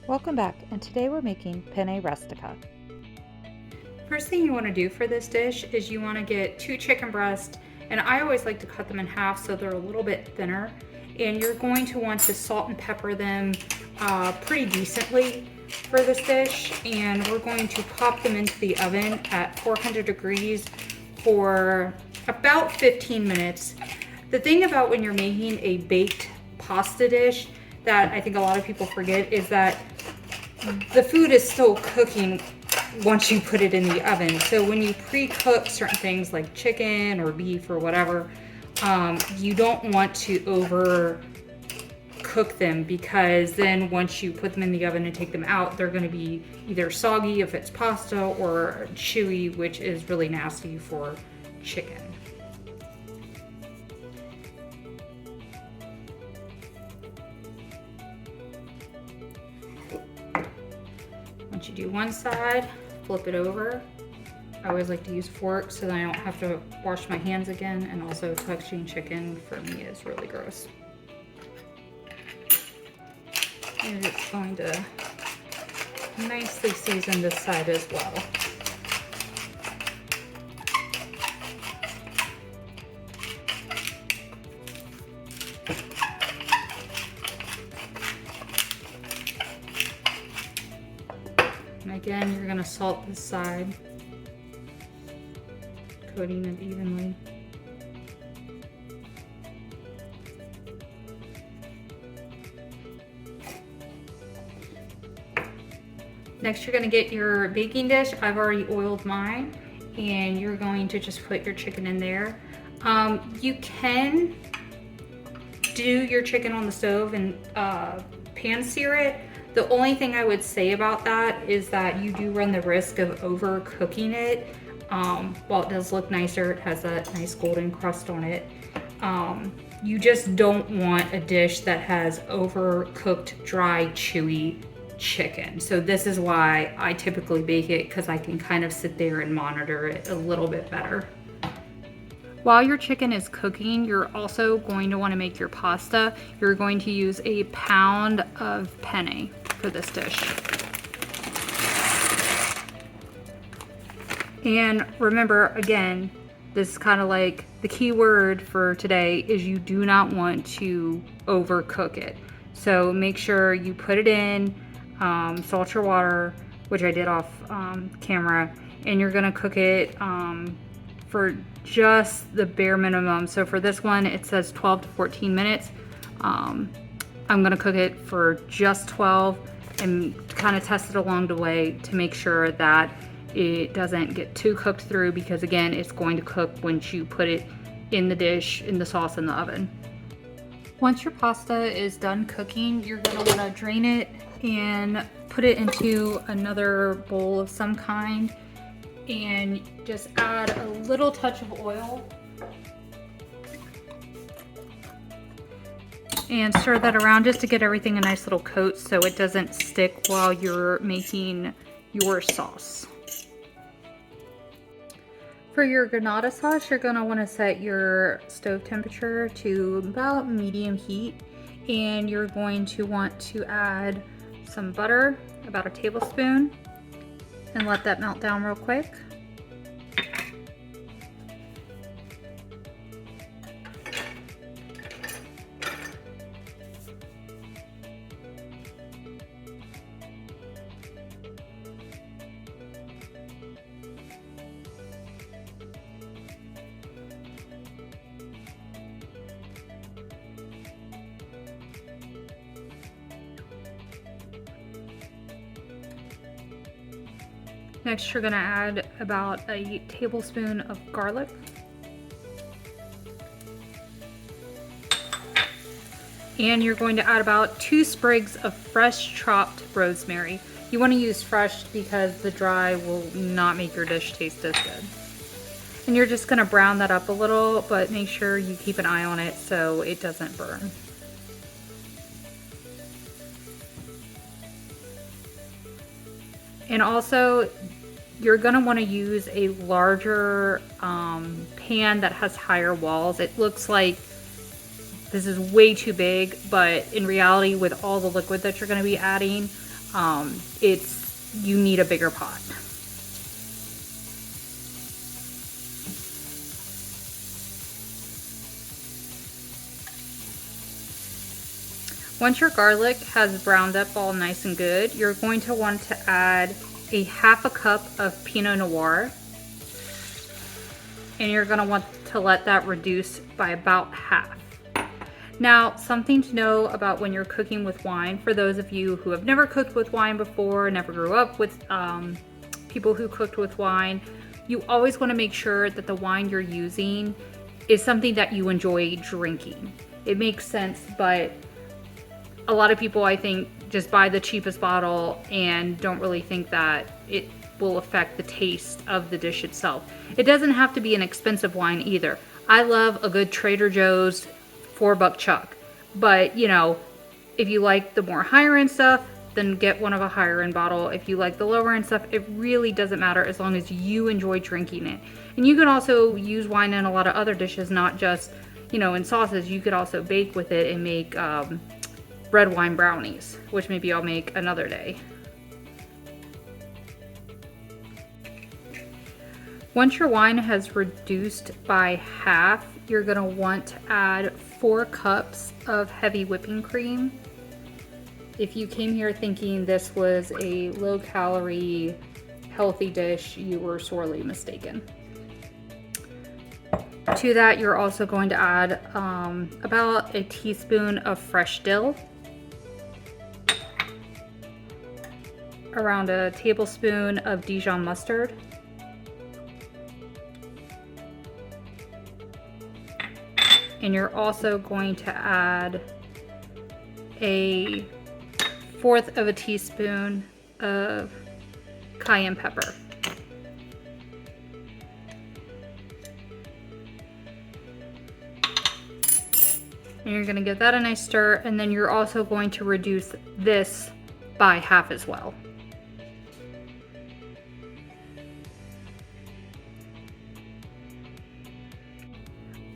Welcome back, and today we're making Penne Rustica. First thing you want to do for this dish is you want to get 2 chicken breasts, and I always like to cut them in half so they're a little bit thinner. And you're going to want to salt and pepper them pretty decently for this dish. And we're going to pop them into the oven at 400 degrees for about 15 minutes. The thing about when you're making a baked pasta dish that I think a lot of people forget is that the food is still cooking once you put it in the oven. So when you pre-cook certain things like chicken or beef or whatever, you don't want to over cook them, because then once you put them in the oven and take them out, they're going to be either soggy if it's pasta or chewy, which is really nasty for chicken. Once you do one side, flip it over. I always like to use forks so that I don't have to wash my hands again, and also touching chicken for me is really gross. And it's going to nicely season this side as well. And again, you're going to salt this side, coating it evenly. Next, you're going to get your baking dish. I've already oiled mine, and you're going to just put your chicken in there. You can do your chicken on the stove and pan sear it. The only thing I would say about that is that you do run the risk of overcooking it. While it does look nicer, it has that nice golden crust on it. You just don't want a dish that has overcooked, dry, chewy chicken. So this is why I typically bake it, because I can kind of sit there and monitor it a little bit better. While your chicken is cooking, you're also going to want to make your pasta. You're going to use a pound of penne for this dish. And remember, again, this is kind of like the key word for today is you do not want to overcook it. So make sure you put it in, salt your water, which I did off camera, and you're gonna cook it for just the bare minimum. So for this one, it says 12 to 14 minutes. I'm gonna cook it for just 12 and kind of test it along the way to make sure that it doesn't get too cooked through, because again, it's going to cook once you put it in the dish, in the sauce in the oven. Once your pasta is done cooking, you're gonna wanna drain it and put it into another bowl of some kind, and just add a little touch of oil and stir that around just to get everything a nice little coat so it doesn't stick while you're making your sauce. For your granata sauce, you're gonna wanna set your stove temperature to about medium heat, and you're going to want to add some butter, about a tablespoon, and let that melt down real quick. Next, you're gonna add about a tablespoon of garlic. And you're going to add about 2 sprigs of fresh chopped rosemary. You wanna use fresh because the dry will not make your dish taste as good. And you're just gonna brown that up a little, but make sure you keep an eye on it so it doesn't burn. And also, you're gonna wanna use a larger pan that has higher walls. It looks like this is way too big, but in reality, with all the liquid that you're gonna be adding, you need a bigger pot. Once your garlic has browned up all nice and good, you're going to want to add a half a cup of Pinot Noir. And you're going to want to let that reduce by about half. Now, something to know about when you're cooking with wine, for those of you who have never cooked with wine before, never grew up with people who cooked with wine, you always want to make sure that the wine you're using is something that you enjoy drinking. It makes sense, but a lot of people, I think, just buy the cheapest bottle and don't really think that it will affect the taste of the dish itself. It doesn't have to be an expensive wine either. I love a good Trader Joe's $4 chuck, but you know, if you like the more higher end stuff, then get one of a higher end bottle. If you like the lower end stuff, it really doesn't matter as long as you enjoy drinking it. And you can also use wine in a lot of other dishes, not just, you know, in sauces. You could also bake with it and make red wine brownies, which maybe I'll make another day. Once your wine has reduced by half, you're gonna want to add 4 cups of heavy whipping cream. If you came here thinking this was a low-calorie, healthy dish, you were sorely mistaken. To that, you're also going to add about a teaspoon of fresh dill, around a tablespoon of Dijon mustard, and you're also going to add a 1/4 of a teaspoon of cayenne pepper. And you're going to give that a nice stir, and then you're also going to reduce this by half as well.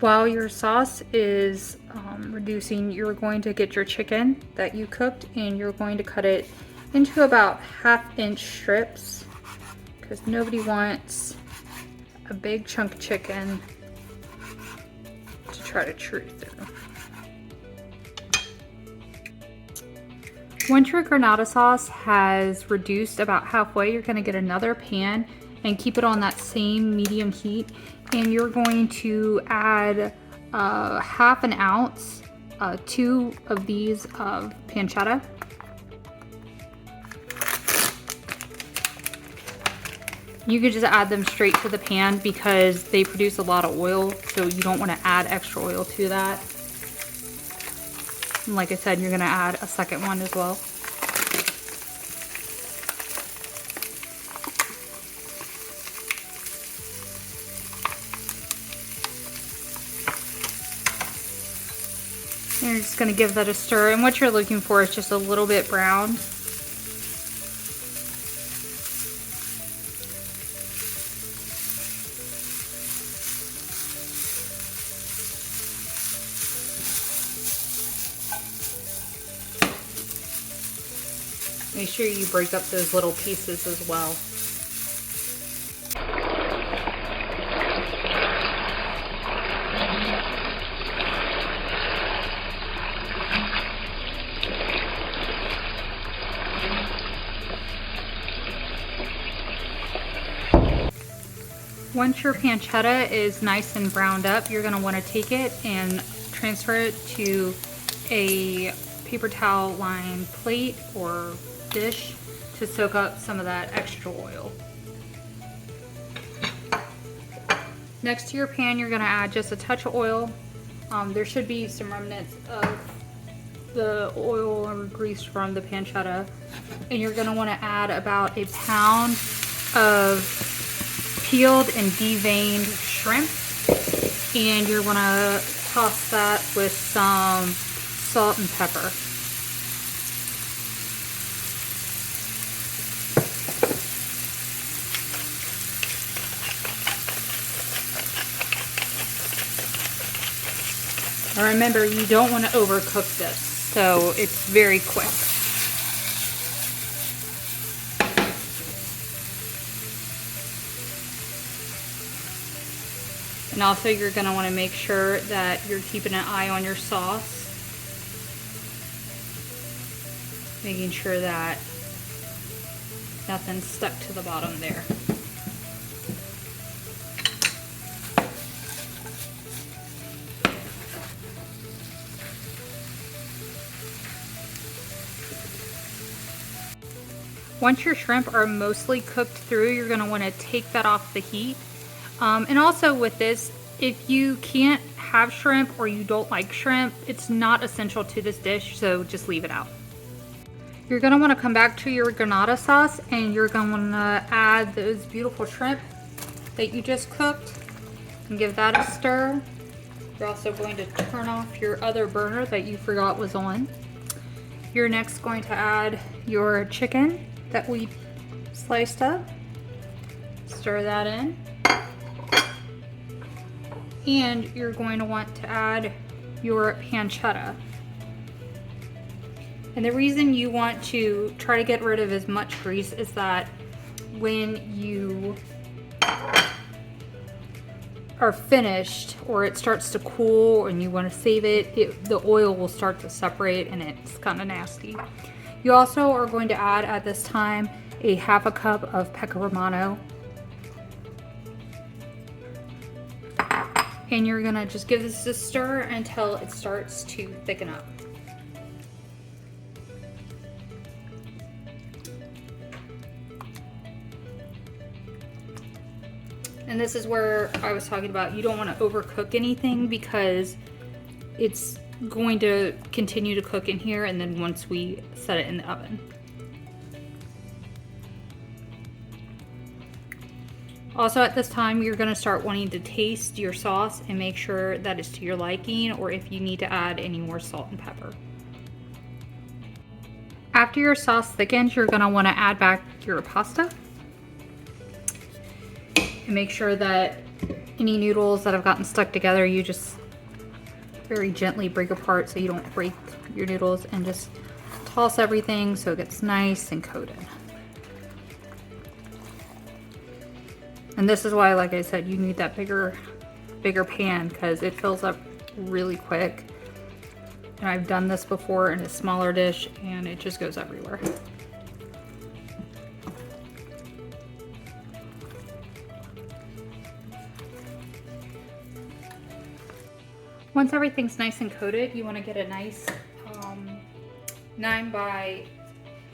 While your sauce is reducing, you're going to get your chicken that you cooked and you're going to cut it into about 1/2 inch strips, because nobody wants a big chunk of chicken to try to chew through. Once your Gratinata sauce has reduced about halfway, you're going to get another pan and keep it on that same medium heat, and you're going to add 1/2 ounce, 2 of these of pancetta. You could just add them straight to the pan because they produce a lot of oil, so you don't want to add extra oil to that. And like I said, you're going to add a second one as well. You're just going to give that a stir, and what you're looking for is just a little bit brown. Make sure you break up those little pieces as well. Once your pancetta is nice and browned up, you're going to want to take it and transfer it to a paper towel lined plate or dish to soak up some of that extra oil. Next to your pan, you're going to add just a touch of oil. There should be some remnants of the oil or grease from the pancetta, and you're going to want to add about a pound of peeled and deveined shrimp, and you're going to toss that with some salt and pepper. Now remember, you don't want to overcook this, so it's very quick. And also you're gonna wanna make sure that you're keeping an eye on your sauce. Making sure that nothing's stuck to the bottom there. Once your shrimp are mostly cooked through, you're gonna wanna take that off the heat. And also with this, if you can't have shrimp or you don't like shrimp, it's not essential to this dish, so just leave it out. You're gonna wanna come back to your granata sauce and you're gonna wanna add those beautiful shrimp that you just cooked and give that a stir. You're also going to turn off your other burner that you forgot was on. You're next going to add your chicken that we sliced up. Stir that in. And you're going to want to add your pancetta. And the reason you want to try to get rid of as much grease is that when you are finished or it starts to cool and you want to save it, the oil will start to separate and it's kind of nasty. You also are going to add at this time a half a cup of pecorino. And you're gonna just give this a stir until it starts to thicken up. And this is where I was talking about you don't want to overcook anything because it's going to continue to cook in here and then once we set it in the oven. Also at this time, you're gonna start wanting to taste your sauce and make sure that it's to your liking or if you need to add any more salt and pepper. After your sauce thickens, you're gonna wanna add back your pasta. And make sure that any noodles that have gotten stuck together, you just very gently break apart so you don't break your noodles and just toss everything so it gets nice and coated. And this is why, like I said, you need that bigger pan because it fills up really quick. And I've done this before in a smaller dish and it just goes everywhere. Once everything's nice and coated, you want to get a nice 9 by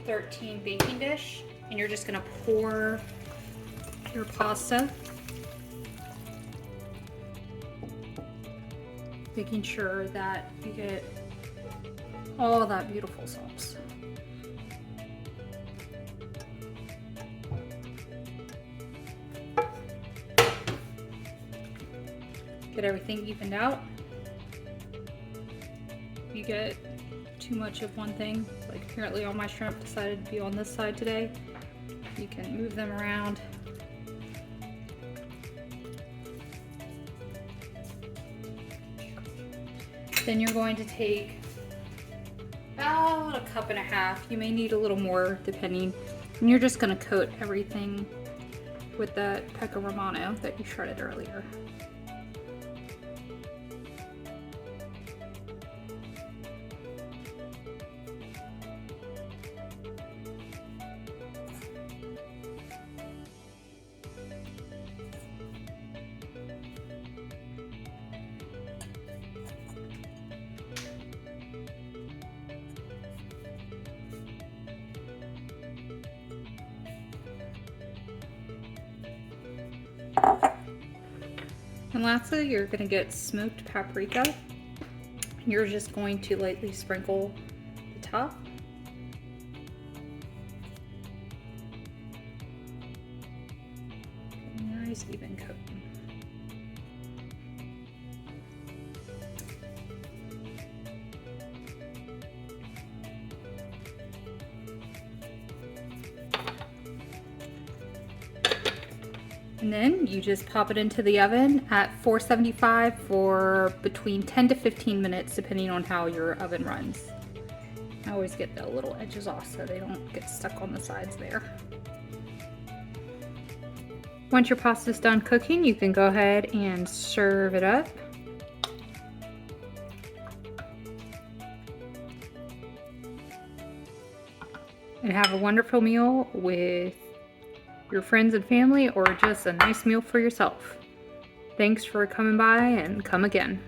13 baking dish and you're just going to pour your pasta, making sure that you get all that beautiful sauce. Get everything evened out. If you get too much of one thing, like apparently all my shrimp decided to be on this side today, you can move them around. Then you're going to take about 1.5 cups. You may need a little more depending. And you're just going to coat everything with that pecorino romano that you shredded earlier. And lastly, you're going to get smoked paprika. You're just going to lightly sprinkle the top. Nice even coating. And then you just pop it into the oven at 475 for between 10 to 15 minutes, depending on how your oven runs. I always get the little edges off so they don't get stuck on the sides there. Once your pasta's done cooking, you can go ahead and serve it up. And have a wonderful meal with your friends and family, or just a nice meal for yourself. Thanks for coming by, and come again.